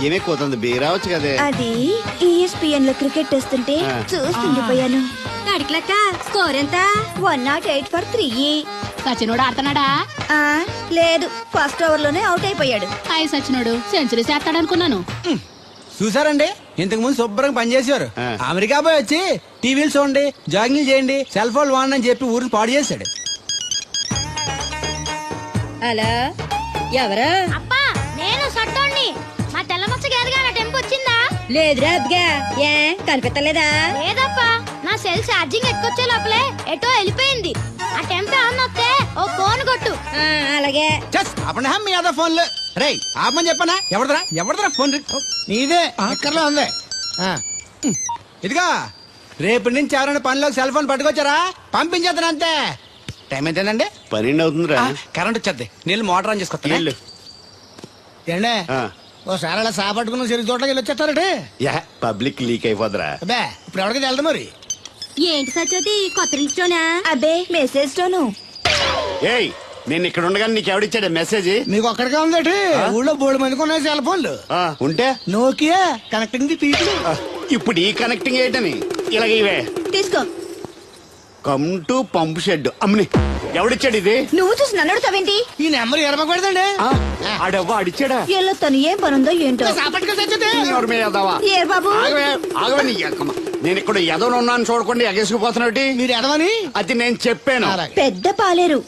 ఏమే కోతుంది బీరావచ్చు కదే. అది ఈఎస్పిఎన్ లో క్రికెట్ వస్తుంటే చూస్తుండిపోయాను. అడిక్లక్క స్కోర్ ఎంత? 108 for 3. సచినోడు ఆడుతున్నాడా? లేదు, ఫస్ట్ ఓవర్ లోనే అవుట్ అయిపోయాడు. హాయ్ సచినోడు సెంచరీ చేస్తాడనుకున్నాను. చూసారండి, ఇంతకు ముందు శుభ్రంగా పనిచేసేవారు. అమెరికా పోయి వచ్చి టీవీలు చూడండి, జాగింగ్ చేయండి, సెల్ ఫోన్ వాడండి అని చెప్పి ఊరిని పాడు చేశాడు. అలా ఎవరా? అప్పా నేను సట్టోణ్ణి. మా తెల్లమచ్చ గేదగా నా టెంపు వచ్చిందా? లేదురా అబ్బగా, ఏ కనిపెట్టలేదా? లేదప్పా, నా సెల్ ఛార్జింగ్ ఎక్కువచ్చే లోపలే ఎటో వెళ్ళిపోయింది. ఆ టెంపు అన్నొస్తే ఓ ఫోన్ కొట్టు. అలాగే. అప్పుడు మీ అదో ఫోన్లు రే ఆపమని చెప్పనా? ఎవడదరా ఫోన్? నీదే ఎక్కర్లో ఉంది. ఇదిగా రేపటి నుంచి ఎవరైనా పనిలోకి సెల్ ఫోన్ పట్టుకొచ్చారా పంపించేద్దాను అంతే. టైం ఎంతేనండి? 12 అవుతుందిరా. కరెంట్ వచ్చేది, నీళ్ళు మోటార్ ఆన్ చేసుకొస్తా. ఏండే ఓసారి అలా సాపట్టుకున్న చెరుకు తోటలోకి వెళ్ళి వచ్చేస్తారటే. Public leak అయిపోద్రా. అబ్బే ఇప్పుడు ఎవరికి వెళ్దాం మరి? ఏంటి సత్యవతి కొత్త రింగ్టోనా? అబ్బే మెసేజ్ తోను. ఏయ్ నేను ఇక్కడ ఉండగానే నీకు ఎవడిచ్చాడు మెసేజ్? మీకు ఒక్కడిగా ఉందటి ఊళ్ళో 3 మందికి ఉన్నాయి సెల్ ఫోన్లు. ఉంటే నోకియా కనెక్టింగ్ ది పీపుల్. ఇప్పుడు ఈ కనెక్టింగ్ ఏంటని ఇలాగ ఇవే తీసుకో. Come to pump shed. అమ్మని ఎవడిచ్చాడు ఇది? నువ్వు చూసి నన్ను అడుగుతావేంటి? ఈ నెంబర్ ఎరమకూడదండి. ఆడవ్వ అడిచాడా? ఎల్లో తను ఏం పనుందో ఏంటో. ఎవరి మీద ఎదవా? ఏ బాబు ఆగవే నీ ఎక్కమ్మ. నేను ఇక్కడ ఎదవను ఉన్నాను చూడకుండా ఎగేసుకుపోతున్నాడు. మీరు ఎదవని అది నేను చెప్పాను. పెద్ద పాలేరు.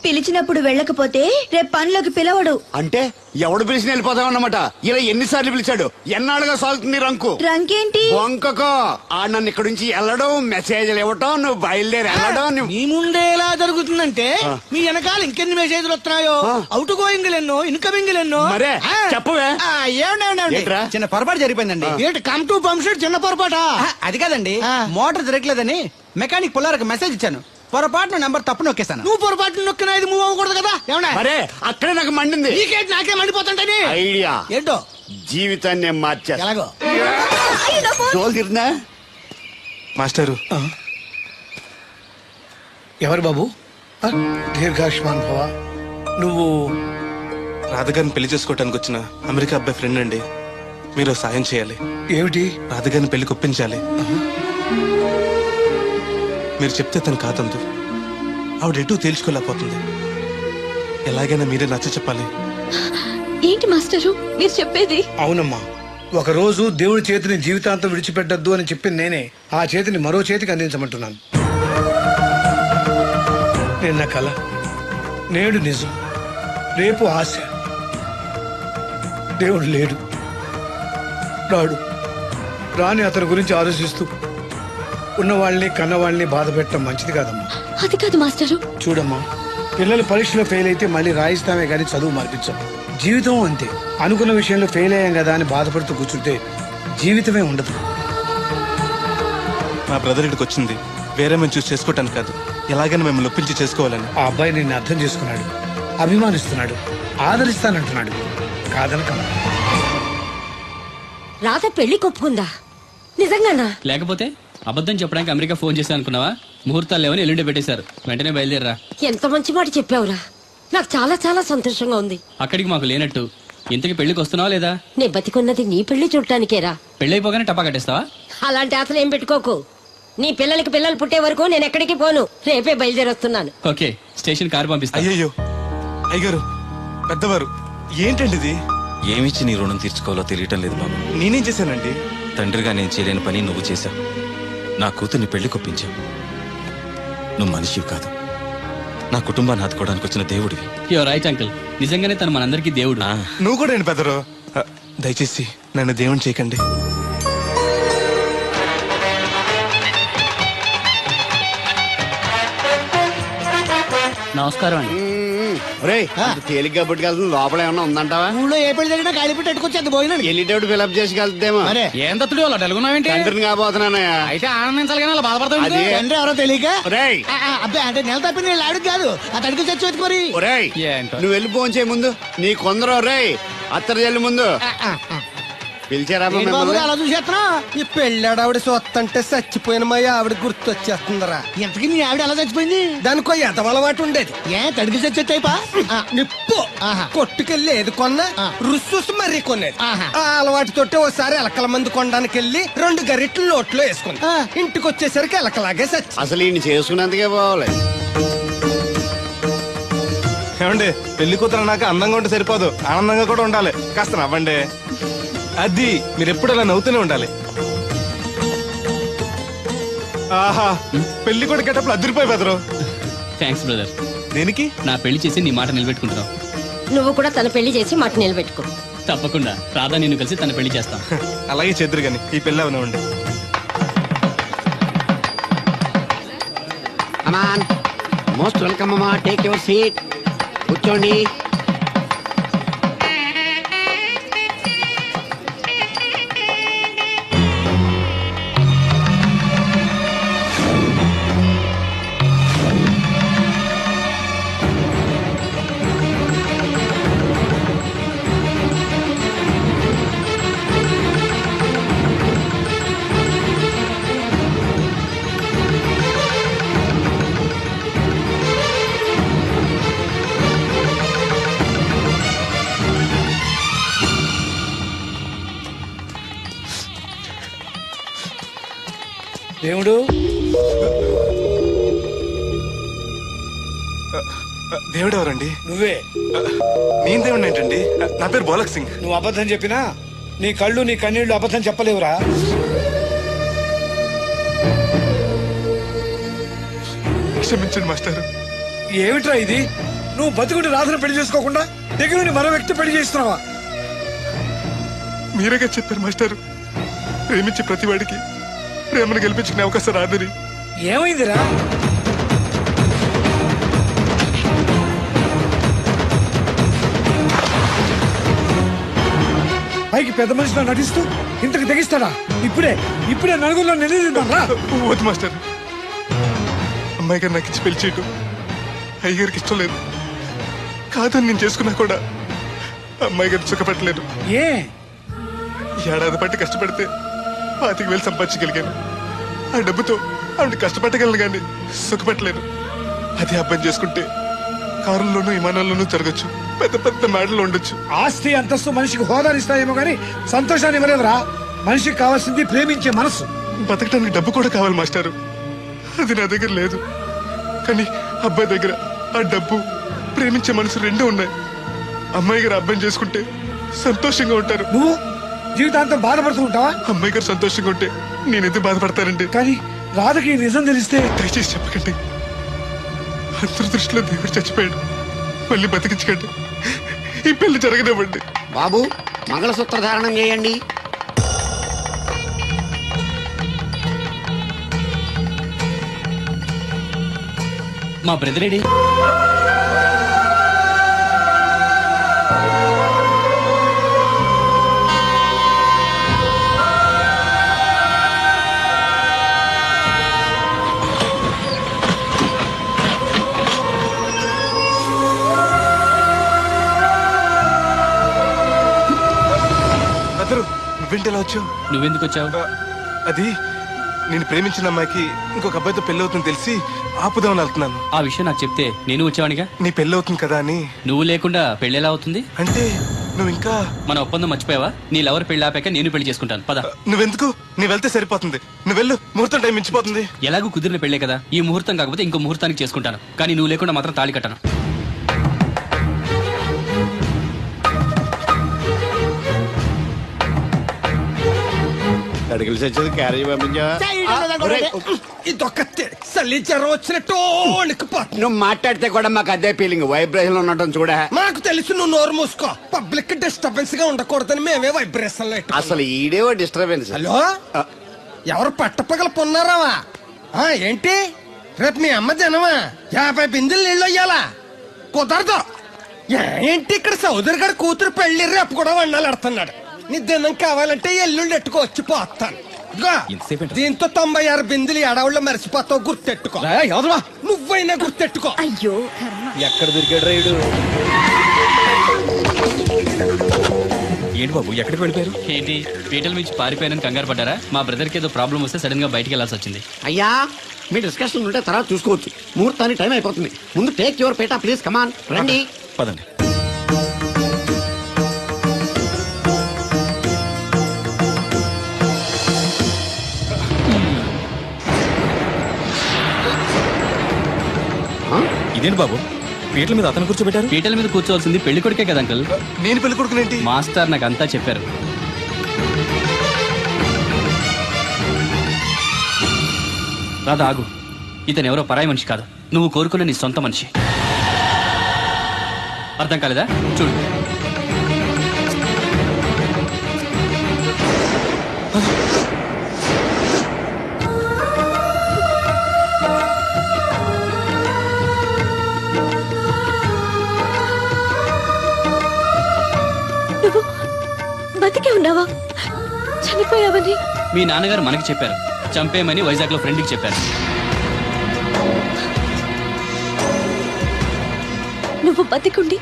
పిలిచినప్పుడు వెళ్ళకపోతే రేపు పనిలోకి పిలవడు. అంటే ఎవడు పిలిచిన వెళ్ళిపోతామన్నమాట. ఇలా ఎన్నిసార్లు పిలిచాడు? ఎన్నాళ్ళుగా సాగుతుంది రంకు. రంకేంటి? వంకకో ఆ నన్ను ఇక్కడ నుంచి వెళ్ళడం, మెసేజ్లు ఇవ్వటం, నువ్వు బయలుదేరి వెళ్ళడం. మీ ముందే ఎలా జరుగుతుందంటే మీ వెనకాల ఇంకెన్ని మెసేజ్లు వస్తున్నాయో. అవుట్ గోయింగ్ ఎన్నో, ఇన్కమింగ్ ఎన్నో. మరే చెప్పవే. ఏంట్రా? చిన్న పొరపాటు జరిగిపోయిందండి. ఏంటి కమ్ టు పంప్ షెడ్ చిన్న పొరపాట? అది కాదండి, మోటార్ తిరగలేదని మెకానిక్ పుల్లారకు మెసేజ్ ఇచ్చాను. పొరపాటున నెంబర్ తప్పు నొక్కేస్తాను. నువ్వు పొరపాటు నొక్కినా ఇది మూవ్ అవ్వకూడదు కదా. ఏమన్నా మరే అక్కడే నాకు మండింది. నీకేంటి నాకే మండిపోతుంటని ఐడియా ఏంటో జీవితాన్ని మార్చేస్తా. ఎలాగో తోలు తిరిగినా మాస్టరు. ఎవరు బాబు? దీర్ఘాయుష్మాన్ భవ. నువ్వు రాధగారిని పెళ్లి చేసుకోవటానికి వచ్చిన అమెరికా అబ్బాయి ఫ్రెండ్ అండి. మీరు సాయం చేయాలి. ఏమిటి? రాధగారిని పెళ్లికి ఒప్పించాలి. మీరు చెప్తే తను కాదందు. ఆవిడ ఎటూ తేల్చుకోలేకపోతుంది. ఎలాగైనా మీరే నచ్చ చెప్పాలి. ఏంటి మాస్టరు మీరు చెప్పేది? అవునమ్మా, ఒక రోజు దేవుడి చేతిని జీవితాంతం విడిచిపెట్టద్దు అని చెప్పింది నేనే. ఆ చేతిని మరో చేతికి అందించమంటున్నాను. నిన్న కల, నేడు నిజం, రేపు ఆశ. దేవుడు లేడు, రాడు. రాని అతని గురించి ఆలోచిస్తూ ఉన్నవాళ్ళని కన్నవాళ్ళని బాధ పెట్టడం మంచిది కాదమ్మా. అది కాదు మాస్టరు. చూడమ్మా, పిల్లలు పరీక్షలో ఫెయిల్ అయితే మళ్ళీ రాయిస్తామే గానీ చదువు మార్పించాం. జీవితం అంతే. అనుకున్న విషయంలో ఫెయిల్ అయ్యాం కదా అని బాధపడుతూ కూర్చుంటే జీవితమే ఉండదు. మా బ్రదర్ ఇక్కడికి వచ్చింది వేరే మేము చూసి చేసుకోవటానికి కాదు, ఎలాగైనా మిమ్మల్ని ఒప్పించి చేసుకోవాలని. ఆ అబ్బాయి నిన్ను అర్థం చేసుకున్నాడు, అభిమానిస్తున్నాడు, ఆదరిస్తానంటున్నాడు. కాదనక రాత పెళ్లి కొప్పుకుందా? నిజంగానా? లేకపోతే అబద్ధం చెప్పడానికి అమెరికా ఫోన్ చేశాను అనుకున్నావా? ముహూర్తాలు లేవని ఎల్లుండి పెట్టేశారు. వెంటనే బయలుదేరరా. ఎంత మంచి మాట చెప్పావురా. నాకు చాలా చాలా సంతోషంగా ఉంది. అక్కడికి మాకు లేనట్టు ఇంతకి పెళ్లికి వస్తున్నావా లేదా? నే బతికున్నది నీ పెళ్లి చూడటానికేరా. పెళ్ళైపోగానే టపా కట్టేస్తావా? అలాంటి ఆశలు ఏం పెట్టుకోకు. నీ పిల్లలకి పిల్లలు పుట్టే వరకు నేను ఎక్కడికి పోను. రేపే బయలుదేరొస్తున్నాను. ఓకే, స్టేషన్ కారు పంపిస్తా. అయ్యయ్యో అయ్యగారు, పెద్దవారు, ఏంటండి ఇది? ఏమిచ్చి నీ రుణం తీర్చుకోవాలో తెలియటం లేదు బాబు. నేనేం చేశానండి? తండ్రిగా నేను చేయలేని పని నువ్వు చేశావు. నా కూతుర్ని పెళ్లి కొప్పించావు. నువ్వు మనిషివి కాదు, నా కుటుంబాన్ని ఆదుకోవడానికి వచ్చిన దేవుడివి. యో రైట్ అంకుల్, నిజంగానే తను మనందరికీ దేవుడు. నువ్వు కూడా ఏంటి పెద్దరు? దయచేసి నన్ను దేవుని చేయకండి. నమస్కారం అండి. తేలిగ్గా పుట్టుకెళ్తుంది. లోపల ఏమన్నా ఉందంటావా? ఊళ్ళో ఏ పెళ్లి జరిగినా కాళీ పెట్టి ఎట్టుకొచ్చేది పోయినా వెళ్ళేటప్పుడు ఫిలప్ చేసి వెళ్తేమో. ఏం తత్తుడు అలా తెలుగున్నావేంటి? తండ్రిని కాబోతున్నానయ్యా. అయితే ఆనందించాలి కానీ అలా బాధపడతావు. అది తండ్రి ఎవరో తెలియక ఒరేయ్ అబ్బాయి అంటే నెల తప్పి నేను ఆడికి కాదు ఆ తడికి చచ్చి వెతుకు మరి. ఒరేయ్ ఏంటో. నువ్వు వెళ్ళి ఫోన్ చేయ ముందు. నీ కొందరు రేయ్ అత్తరు చెల్లి ముందు. పిలిచారా ఏంటి బాబు అలా చూసేస్తున్నా ఈ పెళ్ళాడావిడ సొత్తంటే చచ్చిపోయిన మా ఆవిడ గుర్తొచ్చేస్తుందరా. ఇంతకీ మీ ఆవిడ ఎలా చచ్చిపోయింది? దానికో ఎదవలవాటు ఉండేది. ఏ తడికి చచ్చే టైపా? నిప్పు కొట్టుకెళ్ళి ఏది కొన్నా రుస్సుస్ మరీ కొనేది. ఆ అలవాటుతోటి ఓసారి ఎలకల మందు కొనడానికి వెళ్ళి 2 గరిట్లు నోట్లో వేసుకుంది. ఇంటికి వచ్చేసరికి ఎలకలాగే చచ్చి. అసలు ఈయన చేసుకున్నందుకే పోవాలి. ఏమండి పెళ్లి కూతురు నాకు అందంగా ఉంటే సరిపోదు, ఆనందంగా కూడా ఉండాలి. కాస్త నవ్వండి. అది మీరు ఎప్పుడు అలా నవ్వుతూనే ఉండాలి. ఆహా పెళ్లి కూడా గెటప్పుడు అదిరిపోయి బెదరు. Thanks brother. దేనికి? నా పెళ్లి చేసి నీ మాట నిలబెట్టుకుంటున్నావు. నువ్వు కూడా తన పెళ్లి చేసి మాట నిలబెట్టుకో. తప్పకుండా రాధా నిన్ను కలిసి తన పెళ్లి చేస్తాం. అలాగే చెద్దరు గాని ఈ పెళ్లి అవనివ్వండి. అమాన్ మోస్ట్ వెల్కమ్ అమ్మా, టేక్ యువర్ సీట్, కూర్చోండి. దేవుడు దేవుడు ఎవరండి? నువ్వే. నేను దేవుడు ఏంటండి? నా పేరు బోలక్ సింగ్. నువ్వు అబద్ధం చెప్పినా నీ కళ్ళు నీ కన్నీళ్లు అబద్ధం చెప్పలేవురా. క్షమించండి మాస్టర్. ఏమిట్రా ఇది? నువ్వు బతుకుని రాధను పెళ్లి చేసుకోకుండా దగ్గరుండి మరో వ్యక్తి పెళ్లి చేస్తున్నావా? మీరేగా చెప్పారు మాస్టర్, ప్రేమించే ప్రతివాడికి ప్రేమను గెలిపించుకునే అవకాశం రాదని. ఏమైందిరా? పైకి పెద్ద మనిషిలో నటిస్తూ ఇంతకు తెగిస్తాడా? ఇప్పుడే నలుగురిలో నిలదీద్దాం రా. వద్దు మాస్టర్, అమ్మాయి గారు నాకు ఇచ్చి పెళ్లి చేయటం అయ్యగారికి ఇష్టం లేదు. కాదని నేను చేసుకున్నా కూడా అమ్మాయి గారు సుఖపెట్టలేదు. ఏ ఏడాది పట్టి కష్టపడితే 25,000 సంపాదించగలిగాను. ఆ డబ్బుతో ఆవిడ కష్టపట్టగలను కానీ సుఖపెట్టలేను. అదే అబ్బాయి చేసుకుంటే కారుల్లోనూ విమానాల్లోనూ జరగచ్చు, పెద్ద పెద్ద మేడలు ఉండొచ్చు. ఆస్తి అంతస్తు మనిషికి హోదానిస్తాయేమో గానీ సంతోషాన్ని ఇవ్వలేదురా. మనిషికి కావాల్సింది ప్రేమించే మనసు. బతకడానికి డబ్బు కూడా కావాలి మాస్టారు, అది నా దగ్గర లేదు. కానీ అబ్బాయి దగ్గర ఆ డబ్బు, ప్రేమించే మనసు రెండూ ఉన్నాయి. అమ్మాయి గారు అబ్బాయిని చేసుకుంటే సంతోషంగా ఉంటారు. నువ్వు జీవితాంతం బాధపడుతూ ఉంటావా? అమ్మాయి గారు సంతోషంగా ఉంటే నేనైతే బాధపడతానండి. కానీ రాధకి నిజం తెలిస్తే? దయచేసి చెప్పకండి. అందరి దృష్టిలో దేవుడు చచ్చిపోయాడు, మళ్ళీ బతికించకండి. ఈ పెళ్లి జరగనివ్వండి. బాబు మంగళసూత్ర ధారణం చేయండి. మా బ్రదర్ ఏడి? నువ్వేంటి వచ్చావు? నువ్వెందుకు వచ్చావు? అది నేను ప్రేమించిన అమ్మాయికి ఇంకొక అబ్బాయితో పెళ్లి అవుతుంది తెలిసి ఆపుదామని వెళ్తున్నాను. ఆ విషయం నాకు చెప్తే నేను వచ్చావనిగా. నీ పెళ్లి అవుతుంది కదా అని. నువ్వు లేకుండా పెళ్లి ఎలా అవుతుంది? అంటే నువ్వు ఇంకా మన ఒప్పందం మర్చిపోయావా? నీ లవర్ పెళ్లి ఆపాక నేను పెళ్లి చేసుకుంటాను. పద. నువ్వెందుకు? నువ్వు వెళ్తే సరిపోతుంది. నువ్వు వెళ్ళు, ముహూర్తం టైం మించిపోతుంది. ఎలాగూ కుదిరిన పెళ్లే కదా, ఈ ముహూర్తం కాకపోతే ఇంకో ముహూర్తానికి చేసుకుంటాను. కానీ నువ్వు లేకుండా మాత్రం తాళి కట్టను. అడిగిలి చచ్చేది క్యారేజ్ పంపించావా? నువ్వు మాట్లాడితే కూడా మాకు అదే ఫీలింగ్, వైబ్రేషన్ ఉండటం చూడ. మాకు తెలుసు, నువ్వు నోరు మూసుకో. పబ్లిక్ డిస్టర్బెన్స్ గా ఉండకూడదని మేమే వైబ్రేషన్. అసలు ఈడేవో డిస్టర్బెన్స్. హలో, ఎవరు పట్టపగల పొన్నారావా? ఏంటి రేపు మీ అమ్మ జనమా 50 బిందెలు నీళ్ళు అయ్యాలా? కుదరదు. ఏంటి ఇక్కడ సోదరి గారి కూతురు పెళ్లి రేపు కూడా వండాలి అడుతున్నాడు. నీ దినం కావాలంటే ఎల్లుండి ఎట్టుకోవచ్చు, పోతాను. దీంతో 96 బిందులు ఎడవుల్లో మరిచిపోతావు, గుర్తెట్టుకో. నువ్వైనా గుర్తెట్టుకో. అయ్యో ఎక్కడ దొరికాడు రైడు? ఏంటి బాబు ఎక్కడికి వెళ్ళిపోయారు? ఏంటి పీటల నుంచి పారిపోయానని కంగారు పడ్డారా? మా బ్రదర్కి ఏదో ప్రాబ్లం వస్తే సడన్ గా బయటికి వెళ్ళాల్సి వచ్చింది. అయ్యా మీ డిస్కషన్ ఉంటే తర్వాత చూసుకోవచ్చు. ముహూర్తానికి టైం అయిపోతుంది. ముందు take your Peta please come on రండి. పదండి. ఇదేంటి బాబు పీటల మీద అతను కూర్చోబెట్టారు? పీటల మీద కూర్చోవాల్సింది పెళ్లి కొడుకే కదా అంకుల్. నేను పెళ్లి కొడుకునేంటి? మాస్టర్ నాకు అంతా చెప్పారు. రాధా ఆగు. ఇతను ఎవరో పరాయి మనిషి కాదు, నువ్వు కోరుకున్న నీ సొంత మనిషి. అర్థం కాలేదా? చూడు. నువ్వు బతికే ఉన్నావా? చనిపోయావని మీ నాన్నగారు మనకి చెప్పారు, చంపేయమని వైజాగ్ లో ఫ్రెండ్కి చెప్పారు. నువ్వు బతికుండి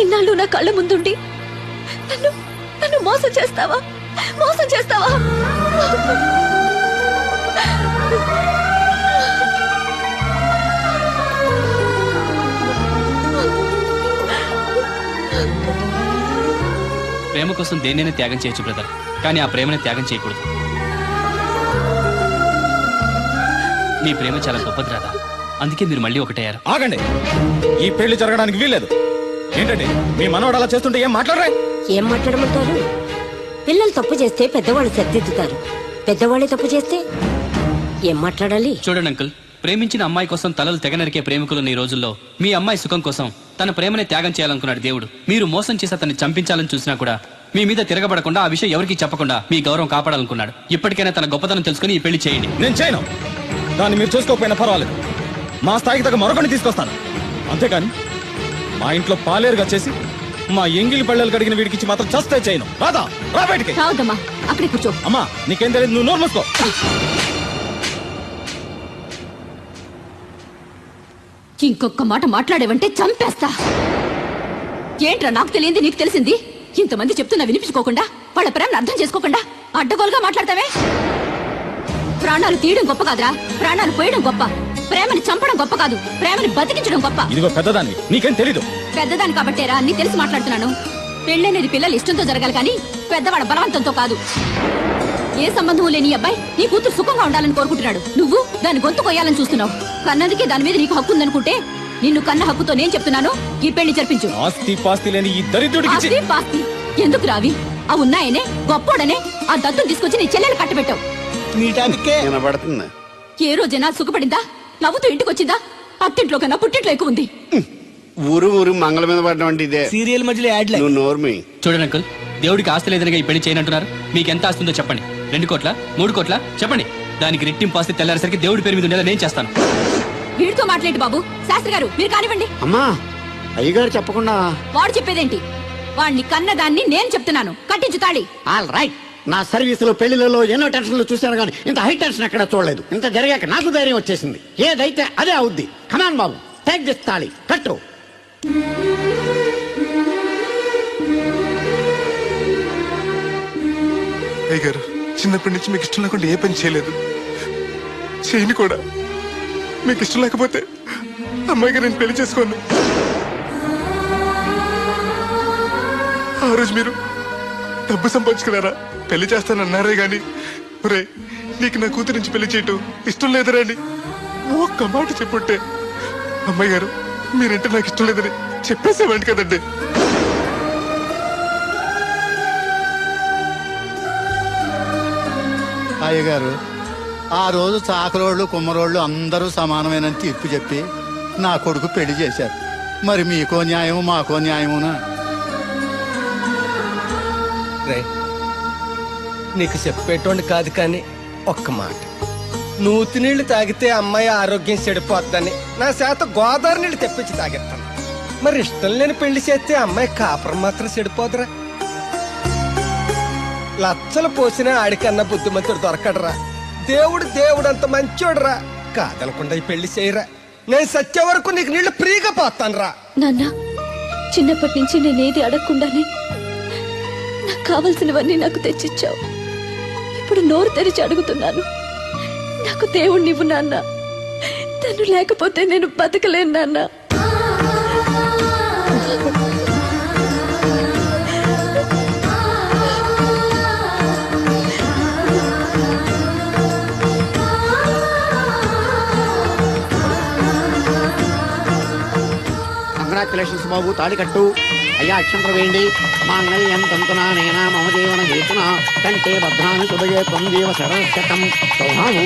ఇన్నాళ్ళు నా కళ్ళ ముందుండి నన్ను నన్ను మోసం చేస్తావా? మోసం చేస్తావా? ప్రేమ కోసం దేన్నైనా త్యాగం చేయొచ్చు బ్రదర్, కానీ ఆ ప్రేమని త్యాగం చేయకూడదు. మీ ప్రేమ చాలా గొప్పది రాదా, అందుకే మీరు మళ్ళీ ఒకటయ్యారు. ఆగండి, ఈ పెళ్లి జరగడానికి వీల్లేదు. ఏంటండి మీ మనవడు అలా చేస్తుంటే ఏం మాట్లాడరే? ఏం మాట్లాడమంటారు? పిల్లలు తప్పు చేస్తే పెద్దవాళ్ళు సరిదిద్దుతారు, పెద్దవాళ్ళే తప్పు చేస్తే ఏం మాట్లాడాలి? చూడండి అంకుల్, ప్రేమించిన అమ్మాయి కోసం తలలు తెగ నరికే ప్రేమికులున్న ఈ రోజుల్లో మీ అమ్మాయి సుఖం కోసం తన ప్రేమని త్యాగం చేయాలనుకున్నాడు దేవుడు. మీరు మోసం చేసి అతన్ని చంపించాలని చూసినా కూడా మీ మీద తిరగబడకుండా ఆ విషయం ఎవరికి చెప్పకుండా మీ గౌరవం కాపాడాలనుకున్నాడు. ఇప్పటికైనా తన గొప్పతనం తెలుసుకుని ఈ పెళ్లి చేయండి. నేను చేయను. దాన్ని మీరు చూసుకోకపోయినా పర్వాలేదు, మా స్థాయికి తగ్గ మరొకటి తీసుకొస్తాను. అంతేకాని మా ఇంట్లో పాలేరుగా చేసి మా ఎంగిలి పళ్ళలు కడిగిన వీడికిచ్చి మాత్రం చస్తే చేయను. రాదా, రా బయటికి. రావద్దమ్మా, అక్కడే కూర్చో. అమ్మా నీకేం తెలియదు, నువ్వు నోరు మూసుకో. ఇంకొక మాట మాట్లాడేవంటే చంపేస్తా. ఏంట్రా నాకు తెలియంది నీకు తెలిసింది? ఇంతమంది చెప్తున్నా వినిపించుకోకుండా, వాళ్ళ ప్రేమను అర్థం చేసుకోకుండా అడ్డగోలుగా మాట్లాడతావే? ప్రాణాలు తీయడం గొప్ప కాదురా, ప్రాణాలు పోయడం గొప్ప. ప్రేమని చంపడం గొప్ప కాదు, ప్రేమని బతికించడం గొప్ప. ఇదిగో పెద్దదాన్ని, నీకేం తెలీదు. పెద్దదాని కాబట్టేరా అన్ని తెలిసి మాట్లాడుతున్నాను. పెళ్ళనేది పిల్లలు ఇష్టంతో జరగాలి కానీ పెద్దవాళ్ళ బలవంతంతో కాదు. ఏ సంబంధం లేని అబ్బాయి నీ కూతురు సుఖంగా ఉండాలని కోరుకుంటున్నాడు. నువ్వు దాని గొంతు కొయ్యాలని చూస్తున్నావు. కన్నదికే దాని మీద నీకు హక్కు ఉందనుకుంటే నిన్ను కన్న హక్కుతో నేను చెప్తున్నాను, ఈ పెళ్లి జరిపించు. ఆస్తి పాస్తి లేని ఈ దరిద్రుడికి ఆస్తి పాస్తి ఎందుకు రావి? ఆ ఉన్నాయనే గొప్పోడనే ఆ దత్తును తీసుకొచ్చి నీ చెల్లెలు కట్టబెట్టావు. వినబడుతుంది. ఏ రోజైనా సుఖపడిందా? నవ్వుతూ ఇంటికి వచ్చిందా? అత్తింట్లో కన్నా పుట్టింట్లో ఎక్కువ ఉంది. ఊరు ఊరు మంగళ మీద పడడం అంటే ఇదే. సీరియల్ మధ్యలో యాడ్ నువ్వు నోర్మి. చూడండి అంకుల్, దేవుడికి ఆస్తి లేదనగా ఈ పెళ్లి చేయనంటున్నారు. మీకు ఎంత ఆస్తుందో చెప్పండి. 2 కోట్ల 3 కోట్ల చెప్పండి. దానికి రెట్టింపు ఆస్తి తెల్లారేసరికి దేవుడి పేరు మీద ఉండేలా నేను చేస్తాను. వీడితో మాట్లాడి బాబు. శాస్త్రి గారు మీరు కానివ్వండి. అమ్మా అయ్యగారు చెప్పకుండా వాడు చెప్పేదేంటి? వాడిని కన్నదాన్ని నేను చెప్తున్నాను, కట్టించు తాళి. All right. నా సర్వీస్ లో పెళ్లిలలో ఎన్నో టెన్షన్లు చూశాను కానీ ఇంత హై టెన్షన్ ఎక్కడ చూడలేదు. ఇంత జరిగాక నాకు ధైర్యం వచ్చేసింది. ఏదైతే అదే అవుద్ది. కమాన్ బాబు, టేక్ దిస్ తాళి, కట్టు. అయ్య గారు, చిన్నప్పటి నుంచి మీకు ఇష్టం లేకుండా ఏ పని చేయలేదు, చేయని కూడా. మీకు ఇష్టం లేకపోతే అమ్మాయి గారు నేను పెళ్లి చేసుకోను. ఆ రోజు మీరు డబ్బు సంపాదించుకున్నారా, పెళ్లి చేస్తానన్నారే గాని రే నీకు నా కూతురు నుంచి పెళ్లి చేయటం ఇష్టం లేదురా అని ఒక్క మాట చెప్పుంటే అమ్మాయి గారు మీరంటే నాకు ఇష్టం లేదని చెప్పేసేవాడి కదండి. అయ్యగారు, ఆ రోజు చాకరోళ్ళు కుమ్మరోళ్ళు అందరూ సమానమైన తీర్పు చెప్పి నా కొడుకు పెళ్లి చేశారు. మరి మీకో న్యాయము మాకో న్యాయమునా? నీకు చెప్పేటోండి కాదు కానీ ఒక్క మాట. నూతి నీళ్లు తాగితే అమ్మాయి ఆరోగ్యం చెడిపోద్దని నా చేత గోదావరి నీళ్లు తెప్పించి తాగేస్తాను. మరి ఇష్టం లేని పెళ్లి చేస్తే అమ్మాయి కాపురం మాత్రం చెడిపోదురా? లచ్చలు పోసినా ఆడికన్నా బుద్ధిమంతుడు దొరకడరా. దేవుడు అంత మంచోడురా. కాదనకుండా ఈ పెళ్లి చేయరా. నేను సత్య వరకు నీకు నీళ్లు ఫ్రీగా పోతాను రా. నాన్న, చిన్నప్పటి నుంచి నేనేది అడగకుండానే నాకు కావలసినవన్నీ నాకు తెచ్చిచ్చావు. ఇప్పుడు నోరు తెరిచి అడుగుతున్నాను, నాకు దేవుడు నీవు నాన్న. తను లేకపోతే నేను బతకలేను నాన్న. కంగ్రాచులేషన్స్ బాబు, తాళి కట్టు. అయ్యా అక్షంతలు వేయండి. మాంగళ్యం తంతునా నేనా మమ జీవన హేతునా కంటే భద్రాన్ని సుభగే త్వం జీవ శరశతం సౌహాము.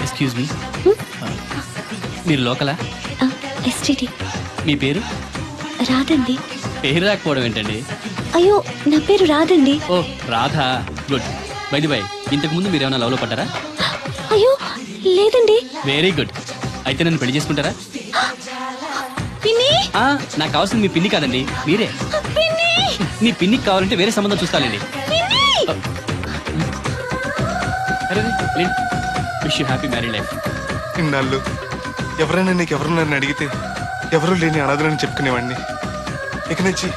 ఎక్స్క్యూజ్ మీ, మీరు లోకలా? ఎస్టీటీ. మీ పేరు? రాదండి. పేరు రాకపోవడం ఏంటండి? అయ్యో, నా పేరు రాదండి. ఓ Radha, good. By the by, ఇంతకు ముందు మీరు ఏమైనా లవ్లో పడ్డారా? అయ్యో లేదండి. Very good. అయితే నన్ను పెళ్లి చేసుకుంటారా? పిన్ని, నాకు కావాల్సింది మీ పిన్ని కాదండి, మీరే. పిన్ని, మీ పిన్నికి కావాలంటే వేరే సంబంధం చూస్తానండి. Wish you happy marry life. ఇన్నాళ్ళు ఎవరైనా నీకు ఎవరున్నారని అడిగితే ఎవరు లేని అనాథలని చెప్పుకునేవాడిని. ఇక నుంచి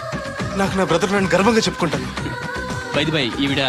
నాకు నా బ్రదర్ నన్ను గర్వంగా చెప్పుకుంటాను. బై ది బై, ఈవిడ